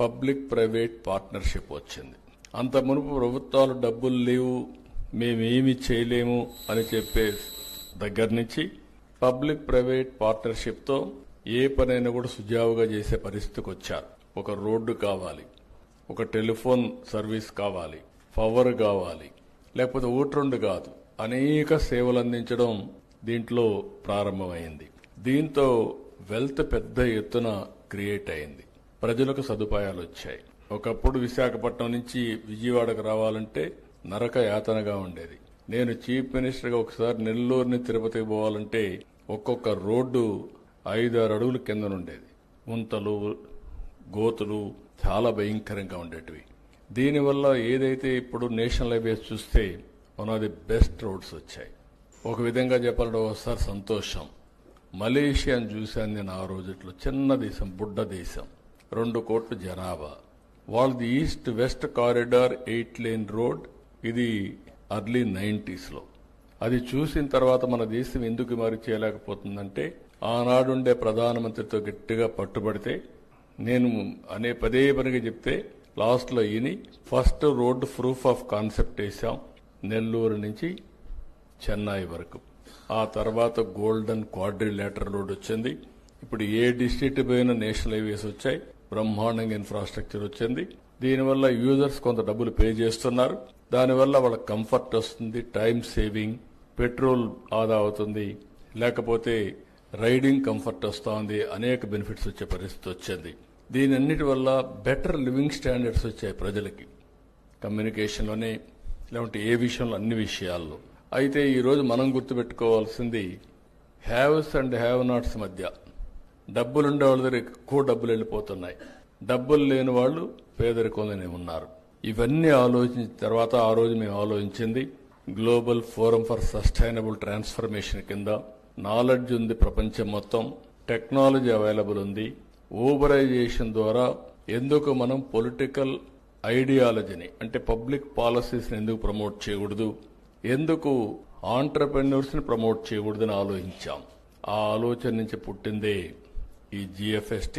Public private partnership వచ్చింది. అంత మునుపు ప్రభుత్వాలు డబ్బులు లేవు, మేమేమి చేయలేము అని చెప్పే దగ్గర నుంచి పబ్లిక్ ప్రైవేట్ పార్ట్నర్షిప్తో ఏ పనైనా కూడా సుజావుగా చేసే పరిస్థితికి వచ్చారు. ఒక రోడ్డు కావాలి, ఒక టెలిఫోన్ సర్వీస్ కావాలి, పవర్ కావాలి, లేకపోతే ఒకటి కాదు, అనేక సేవలు అందించడం దీంట్లో ప్రారంభమైంది. దీంతో వెల్త్ పెద్ద ఎత్తున క్రియేట్ అయింది. ప్రజలకు సదుపాయాలు వచ్చాయి. ఒకప్పుడు విశాఖపట్నం నుంచి విజయవాడకు రావాలంటే నరక యాతనగా ఉండేది. నేను చీఫ్ మినిస్టర్గా ఒకసారి నెల్లూరుని తిరుపతికి పోవాలంటే ఒక్కొక్క రోడ్డు 5-6 అడుగుల కిందనుండేది. గుంతలు, గోతులు చాలా భయంకరంగా ఉండేటివి. దీనివల్ల ఏదైతే ఇప్పుడు నేషనల్ హైవేస్ చూస్తే one of the best roads వచ్చాయి. ఒక విధంగా చెప్పాలంటే ఒకసారి సంతోషం. మలేషియాను చూశాను నేను ఆ రోజుట్లో. చిన్న దేశం, బుడ్డ దేశం, 2 కోట్ల జనాభా. వాళ్ళది east west corridor 8 lane road. ఇది ఎర్లీ 90s. అది చూసిన తర్వాత మన దేశం ఎందుకు మరి చేయలేకపోతుందంటే ఆనాడుండే ప్రధానమంత్రితో గట్టిగా పట్టుబడితే, నేను పదే పనిగా చెప్తే లాస్ట్లో ఈయన first road proof of concept వేశాం నెల్లూరు నుంచి చెన్నై వరకు. ఆ తర్వాత గోల్డెన్ క్వాడ్రిలేటరల్ రోడ్ వచ్చింది. ఇప్పుడు ఏ డిస్ట్రిక్ట్ పోయినా నేషనల్ హైవేస్ వచ్చాయి. బ్రహ్మాండంగా ఇన్ఫ్రాస్ట్రక్చర్ వచ్చింది. దీనివల్ల యూజర్స్ కొంత డబ్బులు పే చేస్తున్నారు. దానివల్ల వాళ్ళకి కంఫర్ట్ వస్తుంది, టైం సేవింగ్, పెట్రోల్ ఆదా అవుతుంది, లేకపోతే రైడింగ్ కంఫర్ట్ వస్తుంది, అనేక బెనిఫిట్స్ వచ్చే పరిస్థితి వచ్చింది. దీనన్నిటి వల్ల బెటర్ లివింగ్ స్టాండర్డ్స్ వచ్చాయి ప్రజలకి, కమ్యూనికేషన్లోనే లేకుంటే ఏ విషయంలో, అన్ని విషయాల్లో. అయితే ఈరోజు మనం గుర్తుపెట్టుకోవాల్సింది హ్యావ్స్ అండ్ హ్యావ్ నాట్స్ మధ్య. డబ్బులుండే వాళ్ళ దగ్గర ఎక్కువ డబ్బులు వెళ్ళిపోతున్నాయి, డబ్బులు లేని వాళ్ళు పేదరికంలోనే ఉన్నారు. ఇవన్నీ ఆలోచించిన తర్వాత ఆ రోజు మేము ఆలోచించింది global forum for sustainable transformation కింద. నాలెడ్జ్ ఉంది ప్రపంచం మొత్తం, టెక్నాలజీ అవైలబుల్ ఉంది. ఊబరైజేషన్ ద్వారా ఎందుకు మనం పొలిటికల్ ఐడియాలజీని అంటే పబ్లిక్ పాలసీస్ని ఎందుకు ప్రమోట్ చేయకూడదు, ఎందుకు ఆంటర్ప్రెన్యూర్స్ని ప్రమోట్ చేయకూడదని ఆలోచించాం. ఆ ఆలోచన నుంచి పుట్టిందే ఈ GFST.